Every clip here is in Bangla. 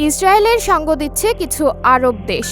ইসরায়েলের সঙ্গ দিচ্ছে কিছু আরব দেশ।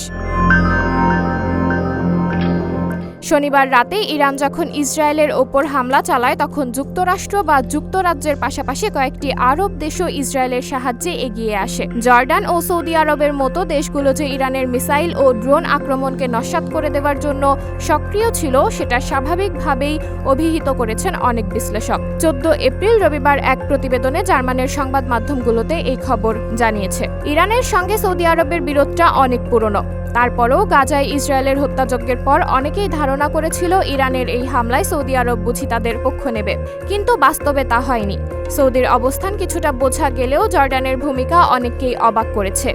শনিবার রাতে ইরান যখন ইসরায়েলের ওপর হামলা চালায় তখন যুক্তরাষ্ট্র বা যুক্তরাজ্যের পাশাপাশি কয়েকটি আরব দেশও ইসরায়েলের সাহায্যে এগিয়ে আসে। জর্ডান ও সৌদি আরবের মতো দেশগুলো যে ইরানের মিসাইল ও ড্রোন আক্রমণকে নস্যাৎ করে দেওয়ার জন্য সক্রিয় ছিল সেটা স্বাভাবিকভাবেই অভিহিত করেছেন অনেক বিশ্লেষক। 14 এপ্রিল রবিবার এক প্রতিবেদনে জার্মানির সংবাদ মাধ্যমগুলোতে এই খবর জানিয়েছে। ইরানের সঙ্গে সৌদি আরবের বিরোধটা অনেক পুরনো। তারপরও গাজায় ইসরায়েলের হত্যাযজ্ঞের পর অনেকেই ধারণা করেছিল ইরানের এই হামলায় সৌদি আরব বুঝি তাদের পক্ষ নেবে, কিন্তু বাস্তবে তা হয়নি। সৌদির অবস্থান কিছুটা বোঝা গেলেও জর্ডানের ভূমিকা অনেককেই অবাক করেছে।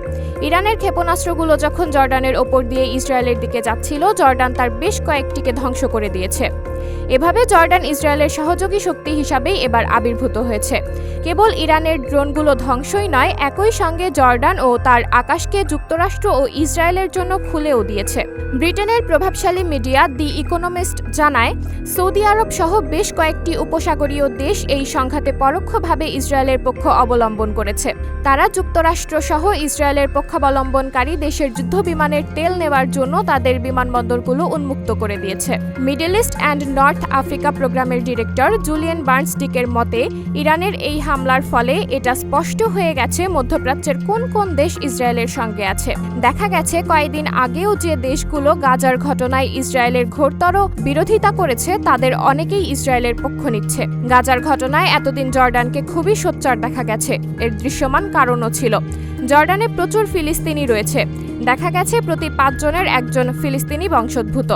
ইরানের ক্ষেপণাস্ত্রগুলো যখন জর্ডানের ওপর দিয়ে ইসরায়েলের দিকে যাচ্ছিল, জর্ডান তার বেশ কয়েকটিকে ধ্বংস করে দিয়েছে। এভাবে জর্ডান ইসরায়েলের সহযোগী শক্তি হিসাবেই এবার আবির্ভূত হয়েছে। কেবল ইরানের ড্রোনগুলো ধ্বংসই নয়, একই সঙ্গে জর্ডান ও তার আকাশকে যুক্তরাষ্ট্র ও ইসরায়েলের জন্য খুলেও দিয়েছে। ব্রিটেনের প্রভাবশালী মিডিয়া দি ইকোনমিস্ট জানায়, সৌদি আরব সহ বেশ কয়েকটি উপসাগরীয় দেশ এই সংঘাতে পরোক্ষভাবে ইসরায়েলের পক্ষ অবলম্বন করেছে। তারা যুক্তরাষ্ট্র সহ ইসরায়েলের পক্ষাবলম্বনকারী দেশের যুদ্ধবিমানের তেল নেওয়ার জন্য তাদের বিমানবন্দরগুলো উন্মুক্ত করে দিয়েছে। Middle east and north Africa প্রোগ্রামের ডিরেক্টর জুলিয়ান বার্নস্টিকের মতে, ইরানের এই হামলার ফলে এটা স্পষ্ট হয়ে গেছে মধ্যপ্রাচ্যের কোন কোন দেশ ইসরায়েলের সঙ্গে আছে। দেখা গেছে কয়েকদিন আগেও যে দেশগুলো গাজার ঘটনায় ইসরায়েলের ঘোরতর বিরোধিতা করেছে তাদের অনেকেই ইসরায়েলের পক্ষ নিচ্ছে। গাজার ঘটনায় এতদিন জর্ডানকে খুবই সোচ্চার দেখা গেছে। এর দৃশ্যমান কারণও ছিল। জর্ডানে প্রচুর ফিলিস্তিনি রয়েছে। দেখা গেছে প্রতি 5 জনের একজন ফিলিস্তিনি বংশোদ্ভূত।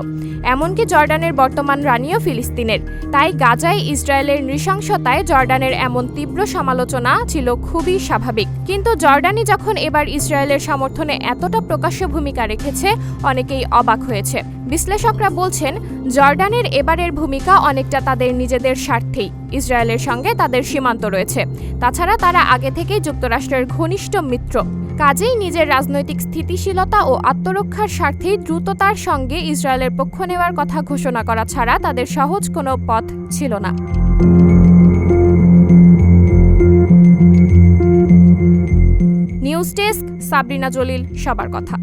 এমনকি জর্ডানের বর্তমান রানীও ফিলিস্তিনের। তাই গাজায় ইসরায়েলের নৃশংসতায় জর্ডানের এমন তীব্র সমালোচনা ছিল খুবই স্বাভাবিক। কিন্তু জর্ডানই যখন এবার ইসরায়েলের সমর্থনে এতটা প্রকাশ্য ভূমিকা রেখেছে, অনেকেই অবাক হয়েছে। বিশ্লেষকরা বলছেন, জর্ডানের এবারের ভূমিকা অনেকটা তাদের নিজেদের স্বার্থেই। ইসরায়েলের সঙ্গে তাদের সীমান্ত রয়েছে। তাছাড়া তারা আগে থেকেই যুক্তরাষ্ট্রের ঘনিষ্ঠ মিত্র। কাজেই নিজের রাজনৈতিক স্থিতিশীলতা ও আত্মরক্ষার স্বার্থেই দ্রুততার সঙ্গে ইসরায়েলের পক্ষ নেওয়ার কথা ঘোষণা করা ছাড়া তাদের সহজ কোনো পথ ছিল না। নিউজ ডেস্ক, সাবরিনা জলিল, সবার কথা।